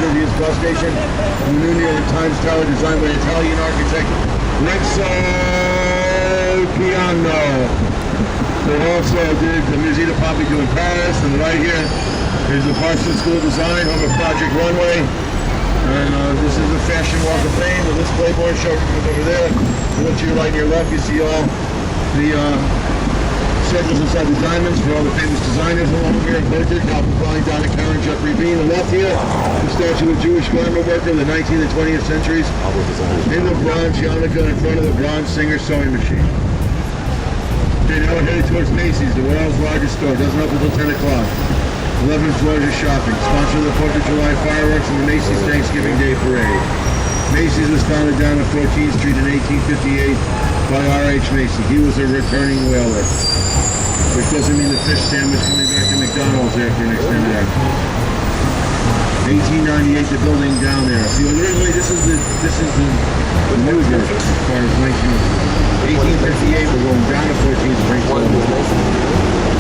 Vivian's Bus Station. The new New York Times Tower designed by Italian architect Renzo Piano. They also did the Musée de Pompidou in Paris, and right here is the Parsons School of Design, home of Project Runway. And this is the Fashion Walk of Fame. The Liz Claiborne show is over there. You look to your right and your left, you see all the circles inside the diamonds for all the famous designers along here. Portrait, Calvin Klein, Donna Karan, Jeffrey Bean. And left here, the statue of a Jewish garment worker in the 19th and 20th centuries. In the bronze yarmulke in front of the bronze Singer sewing machine. Okay, now we're headed towards Macy's, the world's largest store. Doesn't open until 10 o'clock. 11 floors of shopping. Sponsor of the 4th of July fireworks and the Macy's Thanksgiving Day Parade. Macy's was founded down on 14th Street in 1858 by R.H. Macy. He was a returning whaler, which doesn't mean the fish sandwich coming back to McDonald's after an extended act. 1898, the building down there. See, originally this is the Newsgate as far as 1858. We're going down to 14th Street.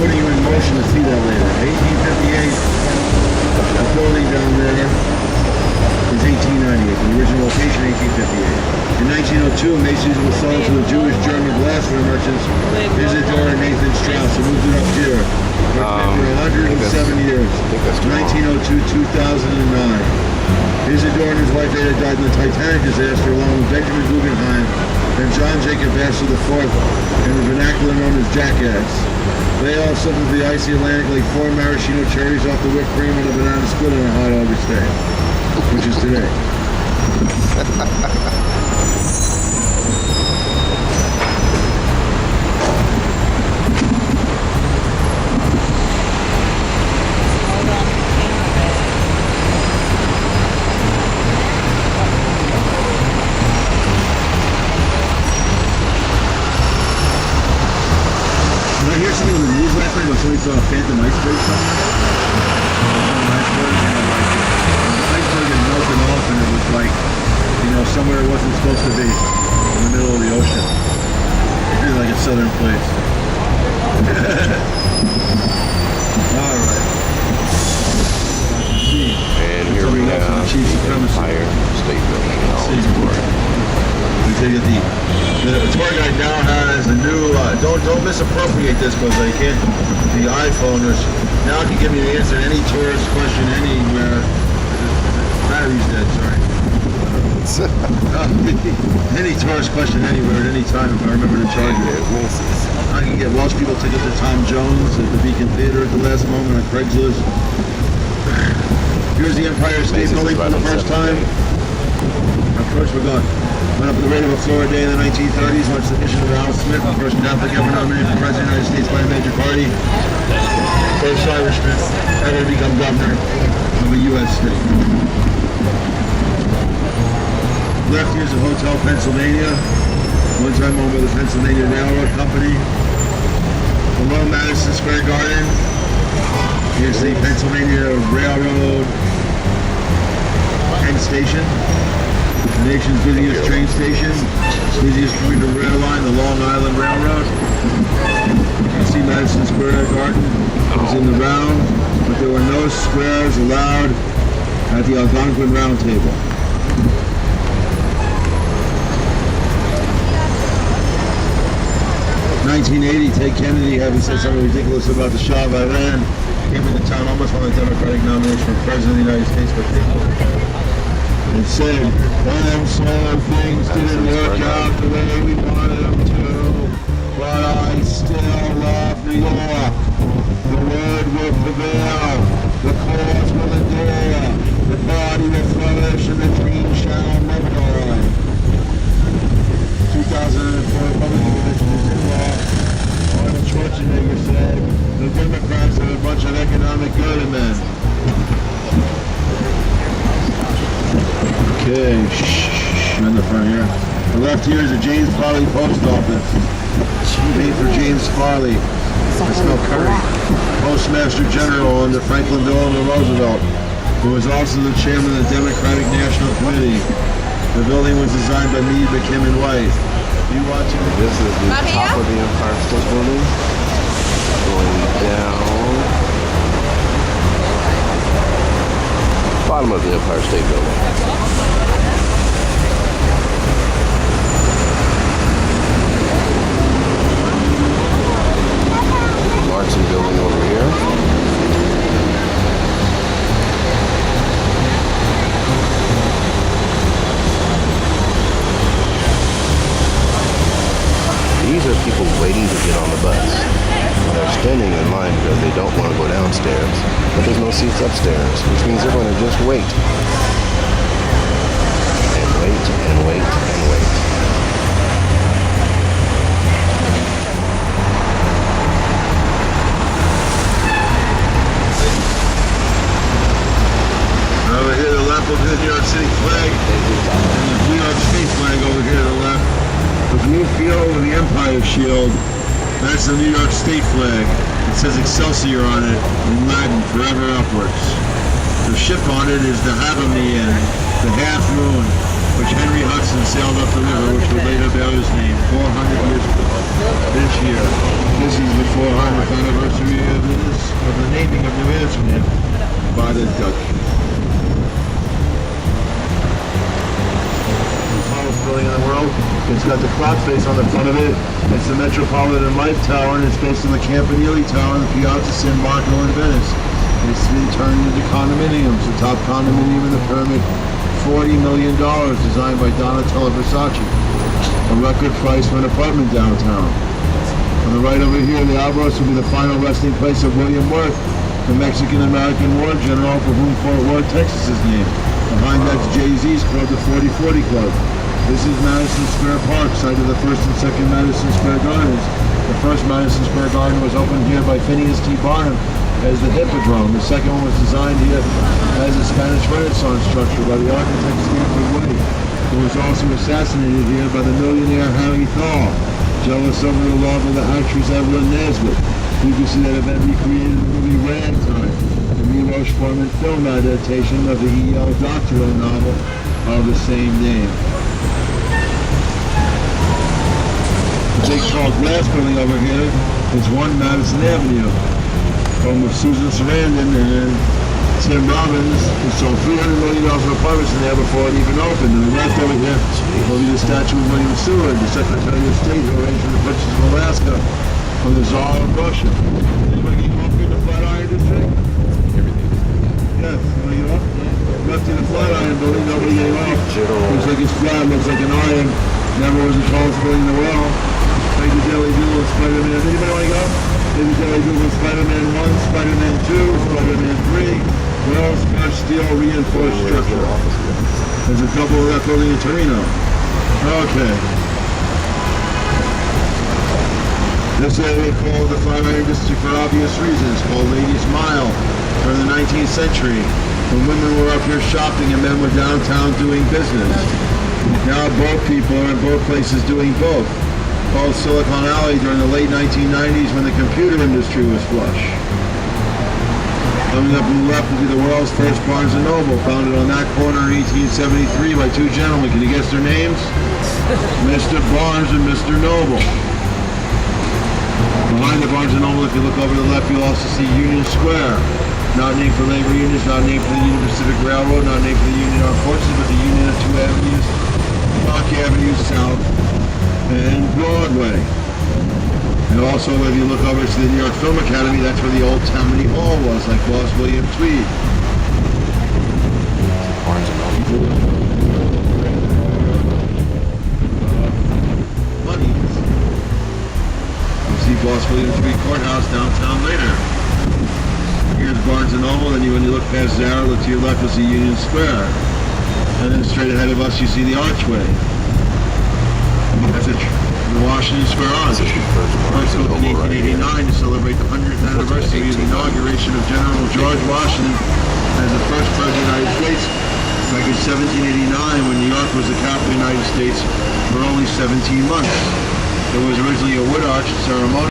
Putting you in motion to see that later. 1858, the building down there is 1898. The original location, 1858. In 1902, Macy's was sold to the Jewish German glassware merchants Isidore and Nathan Strauss, who moved it up here. For 107 years. 1902, 2009. Isidore and his wife Ada died in the Titanic disaster along with Benjamin Guggenheim and John Jacob Astor IV, in the vernacular known as Jackass. They all suffered the icy Atlantic like 4 maraschino cherries off the whipped cream on a banana split on a hot August day, which is today. Something in the news last night about somebody saw a phantom iceberg somewhere. The iceberg had melted off and it was like, you know, somewhere it wasn't supposed to be, in the middle of the ocean. Really like a southern place. Alright. And here we have the Empire State Building in Hollywood. The tour guide now has a new, don't misappropriate this because they can't, the iPhoners now can give me the answer to any tourist question anywhere. Battery's dead, sorry. Any tourist question anywhere at any time if I remember to charge it. I can get Welsh people tickets to Tom Jones at the Beacon Theater at the last moment on Craigslist. Here's the Empire State Building for the first time. Of course we're going. Went up the rate of a floor a day in the 1930s, launched the mission of Al Smith, the first Catholic ever nominated for President of the United States by a major party. First Irishman ever to become governor of a U.S. state. Left here's the Hotel Pennsylvania, one time owned by the Pennsylvania Railroad Company. Below Madison Square Garden, here's the Pennsylvania Railroad Penn Station. The nation's busiest train station, busiest commuter rail line, the Long Island Railroad. You can see Madison Square Garden was in the round, but there were no squares allowed at the Algonquin Round Table. (1980), Ted Kennedy, having said something ridiculous about the Shah of Iran, came into town almost on a Democratic nomination for President of the United States, but and said, I'm sorry things didn't work out the way we wanted them to, but I still love New York. The word will prevail, the cause will endure, the party will flourish, and the dream shall never die. 2004 Republican Commissioners in law, Arnold Schwarzenegger said, the Democrats have a bunch of economic good men. Okay, in the front here. The left here is a James Farley post office. Made for James Farley. I smell curry. Postmaster General under Franklin Delano Roosevelt, who was also the chairman of the Democratic National Committee. The building was designed by Meade, McKim, and White. You watching? This is the top of the Empire State Building. Going down. bottom of the Empire State Building. Martin Building over here. These are people waiting to get on the bus. They're standing in line because they don't want to go downstairs, but there's no seats upstairs, which means they're going to just wait. And wait, and wait, and wait. Over here to the left, look at the New York City flag. And the New York State flag over here to the left. The blue field with the Empire shield. That's the New York State flag. It says Excelsior on it in Latin, forever upwards. The ship on it is the Havamnian, the Half Moon, which Henry Hudson sailed up the river, which would later bear his name 400 years ago. This year, this is the 400th anniversary of the naming of New Amsterdam by the Dutch. Building in the world. It's got the clock face on the front of it. It's the Metropolitan Life Tower, and it's based on the Campanile Tower and the Piazza San Marco in Venice. It's been turned into condominiums. The top condominium in the pyramid, $40 million, designed by Donatella Versace. A record price for an apartment downtown. On the right over here, the Albatross will be the final resting place of William Worth, the Mexican-American war general for whom Fort Worth, Texas is named. Behind that's Jay-Z's club, the 40-40 Club. This is Madison Square Park, site of the first and second Madison Square Gardens. The first Madison Square Garden was opened here by Phineas T. Barnum as the Hippodrome. The second one was designed here as a Spanish Renaissance structure by the architect Stanford White, who was also assassinated here by the millionaire Harry Thor, jealous over the love of the actress Evelyn Nesbit. You can see that event recreated in the movie Ragtime, the Milos Forman film adaptation of the E.L. Doctorow novel of the same name. The big tall glass building over here is 1 Madison Avenue, home of Susan Sarandon and Tim Robbins, who sold $300 million of apartments in there before it even opened. And the left over here will be the statue of William Seward, the Secretary of State who arranged for the purchase of Alaska from the Tsar of Russia. Anybody get off in the Flatiron District? Yes, you want to get off? Left in the Flatiron building, nobody gave off. Looks like it's flat, looks like an iron. Never was the tallest building in the world. Like the Daily Bugle and Spider-Man. Anybody want to go? There's the Daily Bugle and Spider-Man 1, Spider-Man 2, Spider-Man 3. Well, Scotch steel reinforced structure. There's a double of that building in Torino. Okay. This area called the Flatiron District for obvious reasons, called Ladies' Mile during the 19th century, when women were up here shopping and men were downtown doing business. Now both people are in both places doing both. Called Silicon Alley during the late 1990s when the computer industry was flush. Coming up on the left will be the world's first Barnes & Noble, founded on that corner in 1873 by two gentlemen. Can you guess their names? Mr. Barnes and Mr. Noble. Behind the Barnes & Noble, if you look over to the left, you'll also see Union Square. Not named for labor unions, not named for the Union Pacific Railroad, not named for the Union Armed Forces, but the Union of 2 avenues, Rock Avenue South and Broadway. And also, if you look over to the New York Film Academy, that's where the old Tammany Hall was, like Boss William Tweed. Money. You see Boss William Tweed Courthouse downtown later. Here's Barnes & Noble, then when you look past Zara, look to your left, you'll see Union Square. And then straight ahead of us, you see the Archway. That's the Washington Square Arch. First built in 1889 to celebrate the 100th anniversary of the inauguration of General George Washington as the first president of the United States. Back in 1789, when New York was the capital of the United States for only 17 months. It was originally a wood arch ceremony.